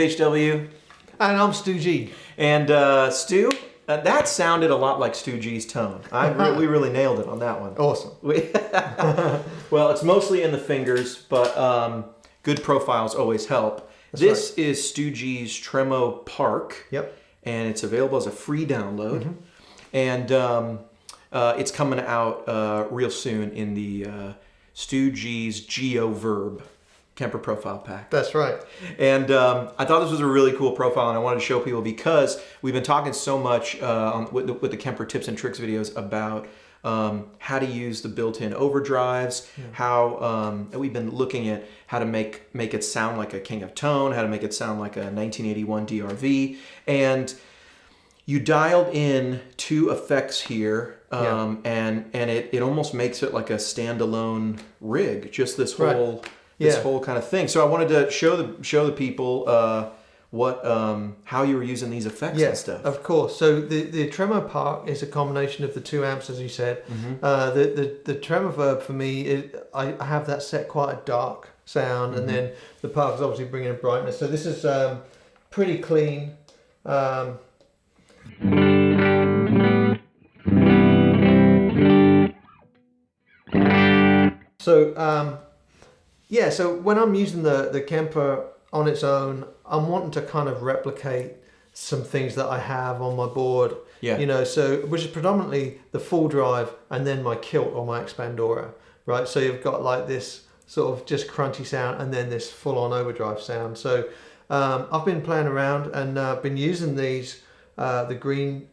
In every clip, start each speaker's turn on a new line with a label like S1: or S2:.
S1: HW.
S2: And I'm Stu G.
S1: And Stu, that sounded a lot like Stu G's tone. We really nailed it on that one.
S2: Awesome.
S1: Well, it's mostly in the fingers, but good profiles always help. This is Stu G's Tremolo Park.
S2: Yep.
S1: And it's available as a free download. And it's coming out real soon in the Stu G's GioVerb Kemper profile pack.
S2: That's right.
S1: And I thought this was a really cool profile, and I wanted to show people because we've been talking so much with the Kemper tips and tricks videos about how to use the built-in overdrives, how we've been looking at how to make it sound like a King of Tone, how to make it sound like a 1981 DRV, and you dialed in 2 effects here, and it almost makes it like a standalone rig, just this whole whole kind of thing. So I wanted to show the people how you were using these effects and stuff.
S2: Of course. So the Tremolo Park is a combination of the 2 amps, as you said. The Kemper-verse for me, I have that set quite a dark sound, and then the Park is obviously bringing in brightness. So this is pretty clean. So when I'm using the Kemper on its own, I'm wanting to kind of replicate some things that I have on my board.
S1: Yeah.
S2: You know, so which is predominantly the full drive and then my kilt or my expandora, right? So you've got like this sort of just crunchy sound and then this full-on overdrive sound. So I've been playing around and been using these the green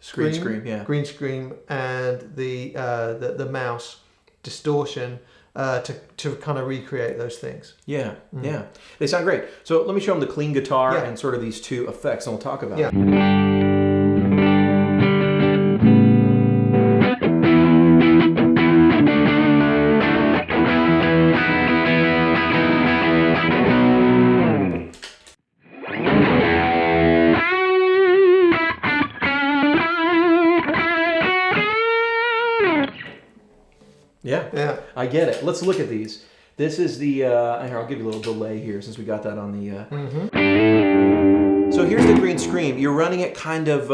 S2: scream and the mouse distortion to kind of recreate those things. Yeah,
S1: they sound great. So let me show them the clean guitar and sort of these 2 effects, and we'll talk about it. Yeah, I get it. Let's look at these. This is the, here, I'll give you a little delay here since we got that on the, So here's the green scream. You're running it kind of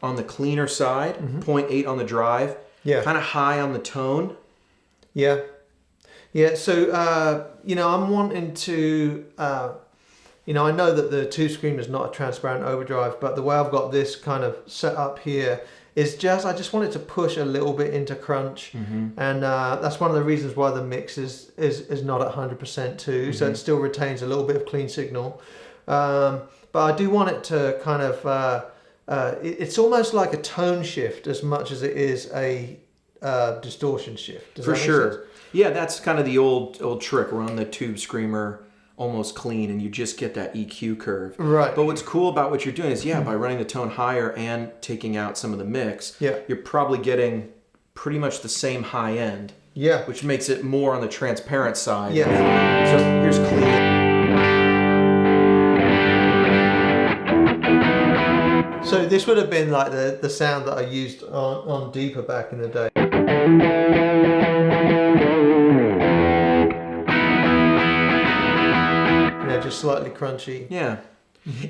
S1: on the cleaner side, 0.8 on the drive, kind of high on the tone.
S2: Yeah, so, you know, I'm wanting to, you know, I know that the 2 scream is not a transparent overdrive, but the way I've got this kind of set up here is I just wanted to push a little bit into crunch, and that's one of the reasons why the mix is not at 100% too, so it still retains a little bit of clean signal. But I do want it to kind of, it's almost like a tone shift as much as it is a distortion shift. Does that make sense?
S1: Yeah, that's kind of the old trick. Run the tube screamer almost clean and you just get that EQ curve.
S2: Right.
S1: But what's cool about what you're doing is, by running the tone higher and taking out some of the mix, you're probably getting pretty much the same high end.
S2: Yeah.
S1: Which makes it more on the transparent side.
S2: Yeah.
S1: So here's clean.
S2: So this would have been like the sound that I used on Deeper back in the day. Just slightly crunchy.
S1: Yeah.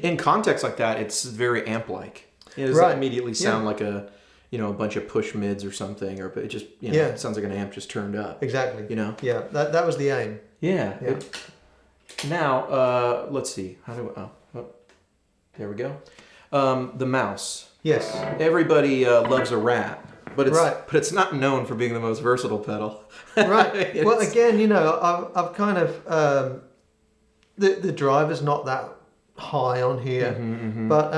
S1: In context like that, it's very amp-like. It doesn't immediately sound like a bunch of push mids or something, or it just it sounds like an amp just turned up.
S2: Exactly.
S1: You know.
S2: Yeah. That was the aim.
S1: Yeah. Now let's see. How do there we go. The mouse.
S2: Yes.
S1: Everybody loves a Rat, but it's not known for being the most versatile pedal.
S2: Right. Well, again, you know, I've kind of. The driver's not that high on here, but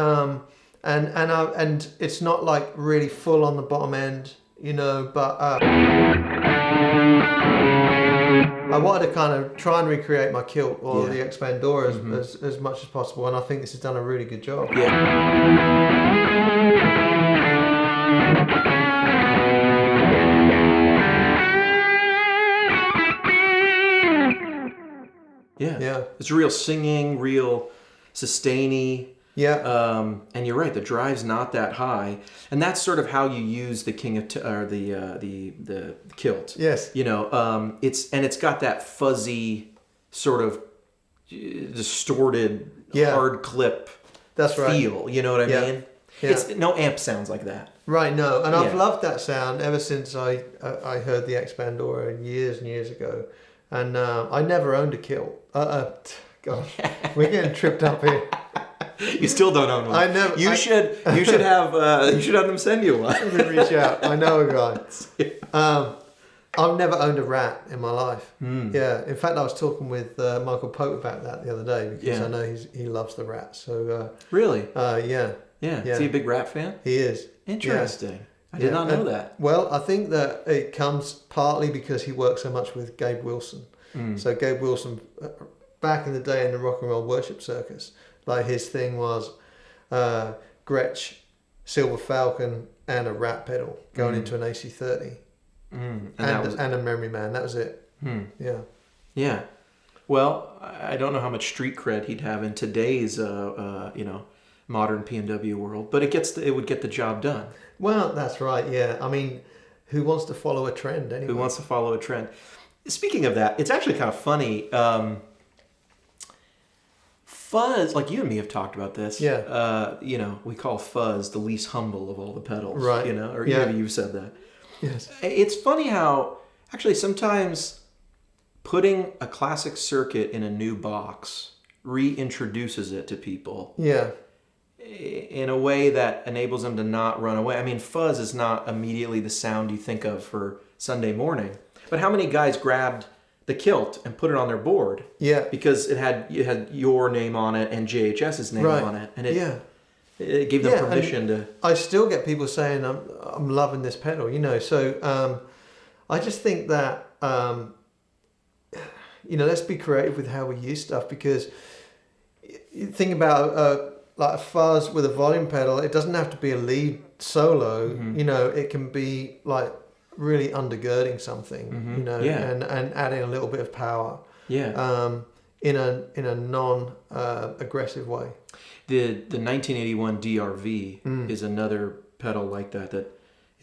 S2: and it's not like really full on the bottom end, you know. But I wanted to kind of try and recreate my kilt or the expandora as much as possible, and I think this has done a really good job.
S1: Yeah. It's real singing, real sustainy.
S2: Yeah.
S1: And you're right, the drive's not that high, and that's sort of how you use the the kilt.
S2: Yes.
S1: You know, it's got that fuzzy sort of distorted hard clip
S2: That's right.
S1: feel. You know what I mean?
S2: Yeah.
S1: It's no amp sounds like that.
S2: Right, no, and I've loved that sound ever since I heard the Expandora years and years ago, and I never owned a Kilt. Gosh, we're getting tripped up here.
S1: You still don't own one.
S2: I never.
S1: You should have them send you one.
S2: Let me reach out. I know a guy. I've never owned a Rat in my life. Yeah, in fact, I was talking with Michael Pope about that the other day because I know he loves the Rat. So
S1: really,
S2: yeah.
S1: Is he a big Rat fan?
S2: He is.
S1: Interesting. Yeah. I did not know that.
S2: Well, I think that it comes partly because he works so much with Gabe Wilson. So Gabe Wilson, back in the day in the rock and roll worship circus, like his thing was Gretsch, Silver Falcon, and a Rat pedal going into an AC30. And a Memory Man. That was it. Yeah.
S1: Yeah. Well, I don't know how much street cred he'd have in today's, modern P&W world, but it would get the job done.
S2: Well, that's right. Yeah. I mean, who wants to follow a trend anyway?
S1: Who wants to follow a trend? Speaking of that, it's actually kind of funny. Fuzz, like you and me have talked about this.
S2: Yeah.
S1: We call Fuzz the least humble of all the pedals.
S2: Right.
S1: Or maybe you've said that.
S2: Yes.
S1: It's funny how actually sometimes putting a classic circuit in a new box reintroduces it to people.
S2: Yeah.
S1: In a way that enables them to not run away. I mean, Fuzz is not immediately the sound you think of for Sunday morning. But how many guys grabbed the Kilt and put it on their board?
S2: Yeah.
S1: Because it had your name on it and JHS's name on it. And it gave them permission to...
S2: I still get people saying, I'm loving this pedal, So I just think that, let's be creative with how we use stuff, because you think about like a Fuzz with a volume pedal, it doesn't have to be a lead solo. It can be like really undergirding something, and adding a little bit of power. Yeah. In a non aggressive way.
S1: The 1981 DRV is another pedal like that.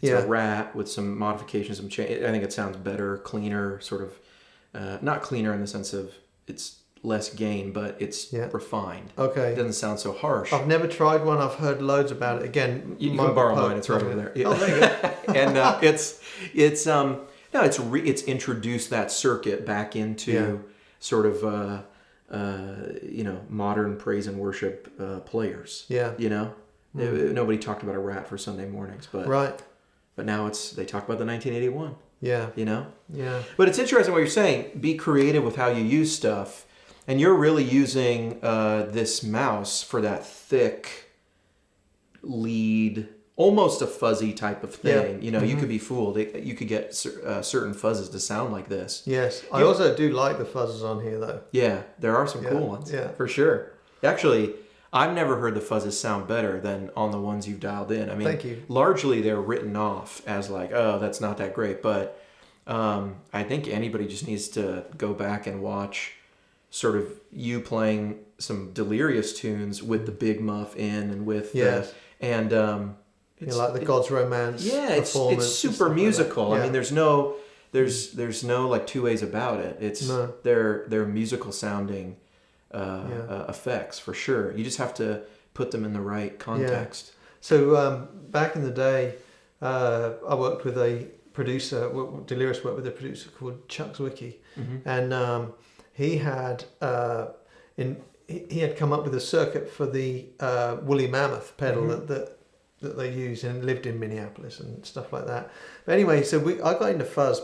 S1: It's a Rat with some modifications, some change. I think it sounds better, cleaner, sort of not cleaner in the sense of it's less gain, but it's refined. Okay. It doesn't sound so harsh.
S2: I've never tried one. I've heard loads about it. Again,
S1: you can borrow mine. It's right over there. Yeah.
S2: Oh, there you go.
S1: And it's introduced that circuit back into sort of modern praise and worship players. Yeah. Nobody talked about a Rat for Sunday mornings, but now they talk about the 1981. Yeah. Yeah. But it's interesting what you're saying. Be creative with how you use stuff. And you're really using this mouse for that thick lead, almost a fuzzy type of thing. You could be fooled. You could get certain fuzzes to sound like this.
S2: Yes. I also do like the fuzzes on here, though.
S1: Yeah, there are some cool ones. Yeah, for sure. Actually, I've never heard the fuzzes sound better than on the ones you've dialed in. I mean,
S2: thank you.
S1: Largely they're written off as like, oh, that's not that great. But I think anybody just needs to go back and watch sort of you playing some Delirious tunes with the big muff in and with it's
S2: like the God's Romance.
S1: Yeah, it's super musical. Like I mean, there's no like two ways about it. It's they're musical sounding effects for sure. You just have to put them in the right context.
S2: Yeah. So back in the day, I worked with a producer. Delirious worked with a producer called Chuck Zwicky, and he had he had come up with a circuit for the Woolly Mammoth pedal that they use, and lived in Minneapolis and stuff like that. But anyway, so I got into Fuzz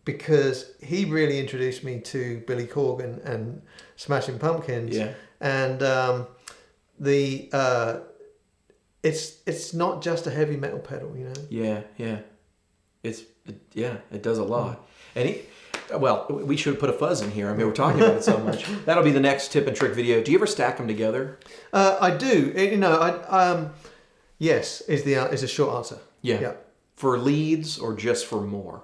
S2: because he really introduced me to Billy Corgan and Smashing Pumpkins. Yeah. And it's not just a heavy metal pedal,
S1: Yeah, yeah. It does a lot. And we should put a Fuzz in here. I mean, we're talking about it so much. That'll be the next tip and trick video. Do you ever stack them together?
S2: I do. Yes, is a short answer.
S1: Yeah. For leads or just for more?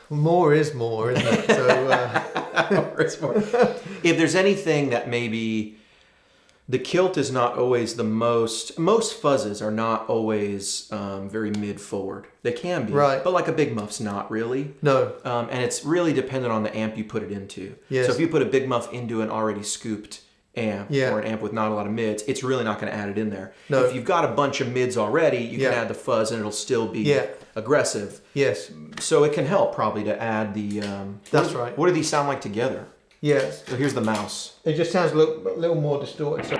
S2: More is more, isn't it? So,
S1: more is more. If there's anything that maybe the Kilt is not always most fuzzes are not always very mid-forward. They can be, right, but like a big muff's not really. No. And it's really dependent on the amp you put it into. Yes. So if you put a big muff into an already scooped amp or an amp with not a lot of mids, it's really not going to add it in there.
S2: No.
S1: If you've got a bunch of mids already, you can add the fuzz and it'll still be aggressive.
S2: Yes.
S1: So it can help probably to add the...
S2: That's right.
S1: What do these sound like together?
S2: Yes.
S1: So here's the mouse.
S2: It just sounds a little more distorted. So.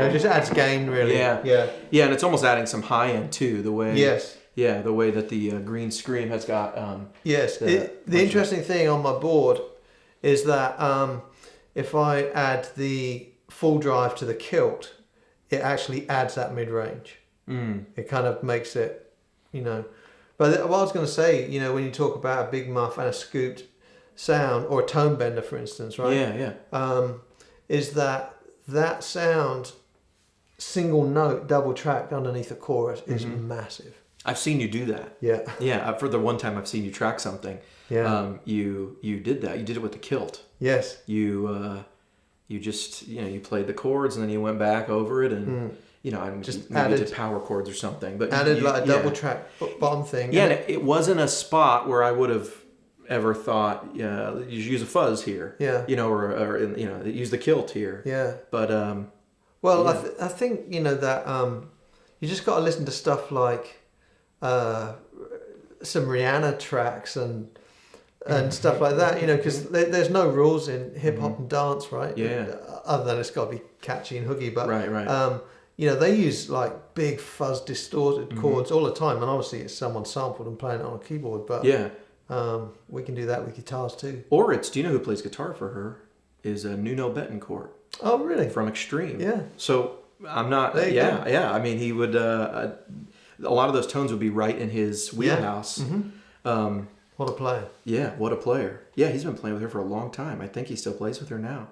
S2: It just adds gain, really.
S1: Yeah, and it's almost adding some high end too. The way, the way that the green scream has got.
S2: The interesting thing on my board is that if I add the full drive to the kilt, it actually adds that mid range. It kind of makes it, you know. But what I was going to say, you know, when you talk about a big muff and a scooped sound, or a tone bender, for instance, right? Is that sound, single note, double tracked underneath a chorus is massive.
S1: I've seen you do that. Yeah. For the one time I've seen you track something. You did that. You did it with the kilt.
S2: Yes.
S1: You just, you know, you played the chords and then you went back over it and you know,
S2: just
S1: maybe
S2: added
S1: did power chords or something. But
S2: added like a double track bottom thing.
S1: Yeah, and it wasn't a spot where I would have ever thought, you use a fuzz here. You know, or you know, use the kilt here. But
S2: well, I think, you know, that you just got to listen to stuff like some Rihanna tracks and stuff like that, you know, because there's no rules in hip hop and dance, right? Other than it's got to be catchy and hooky, but you know, they use like big fuzz distorted chords all the time, and obviously it's someone sampled and playing it on a keyboard, but we can do that with guitars too.
S1: Or do you know who plays guitar for her? Is Nuno Betancourt.
S2: Oh, really?
S1: From Extreme.
S2: Yeah.
S1: So I'm not. I mean, he would. A lot of those tones would be right in his wheelhouse.
S2: What a player.
S1: Yeah, what a player. Yeah, he's been playing with her for a long time. I think he still plays with her now.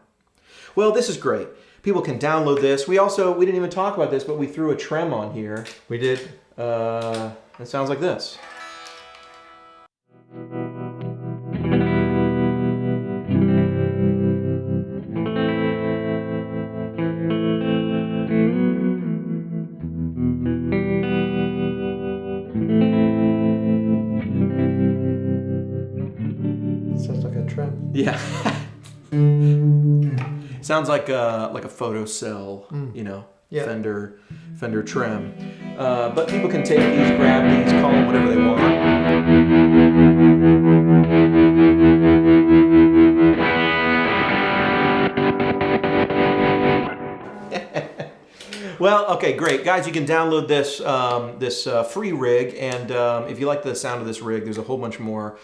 S1: Well, this is great. People can download this. We didn't even talk about this, but we threw a trem on here.
S2: We did.
S1: It sounds like this.
S2: Sounds like a trem.
S1: Yeah. Sounds like a photo cell, you know, Fender trem. But people can take these, grab these, call them whatever they want. Well, okay, great. Guys, you can download this free rig, and if you like the sound of this rig, there's a whole bunch more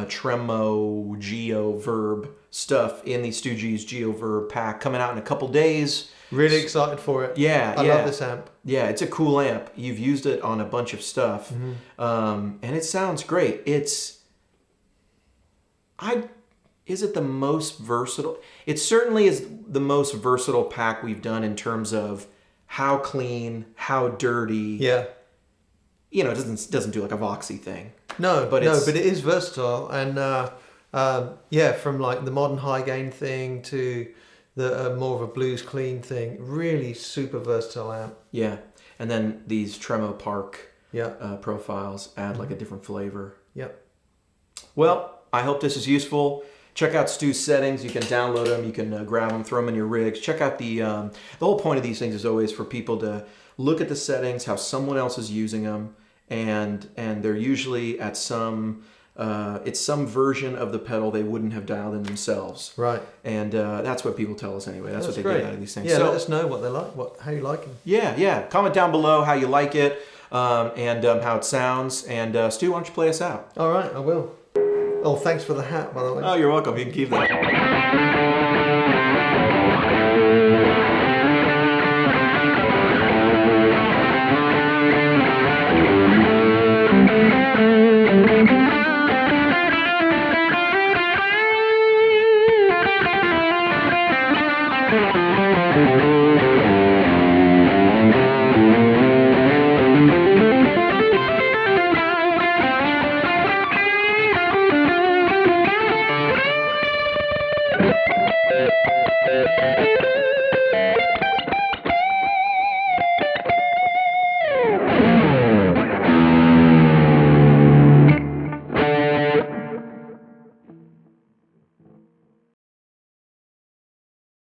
S1: Tremolo, GioVerb stuff in the Stu G's GioVerb pack coming out in a couple days.
S2: Really excited for it.
S1: I
S2: love this amp.
S1: Yeah, it's a cool amp. You've used it on a bunch of stuff, and it sounds great. Is it the most versatile? It certainly is the most versatile pack we've done in terms of how clean, how dirty.
S2: Yeah.
S1: You know, it doesn't do like a Voxy thing.
S2: No, but it is versatile, and from like the modern high gain thing to the more of a blues clean thing, really super versatile amp.
S1: Yeah, and then these Tremo Park profiles add like a different flavor.
S2: Yep.
S1: Well, I hope this is useful. Check out Stu's settings. You can download them. You can grab them, throw them in your rigs. Check out the whole point of these things is always for people to look at the settings, how someone else is using them. And they're usually at some version of the pedal they wouldn't have dialed in themselves.
S2: Right.
S1: And that's what people tell us anyway. That's what they get out of these things.
S2: Yeah, so, let us know what they like, how you like them.
S1: Yeah. Comment down below how you like it and how it sounds. And Stu, why don't you play us out?
S2: All right, I will. Oh, thanks for the hat, by the way.
S1: Oh, you're welcome. You can keep that.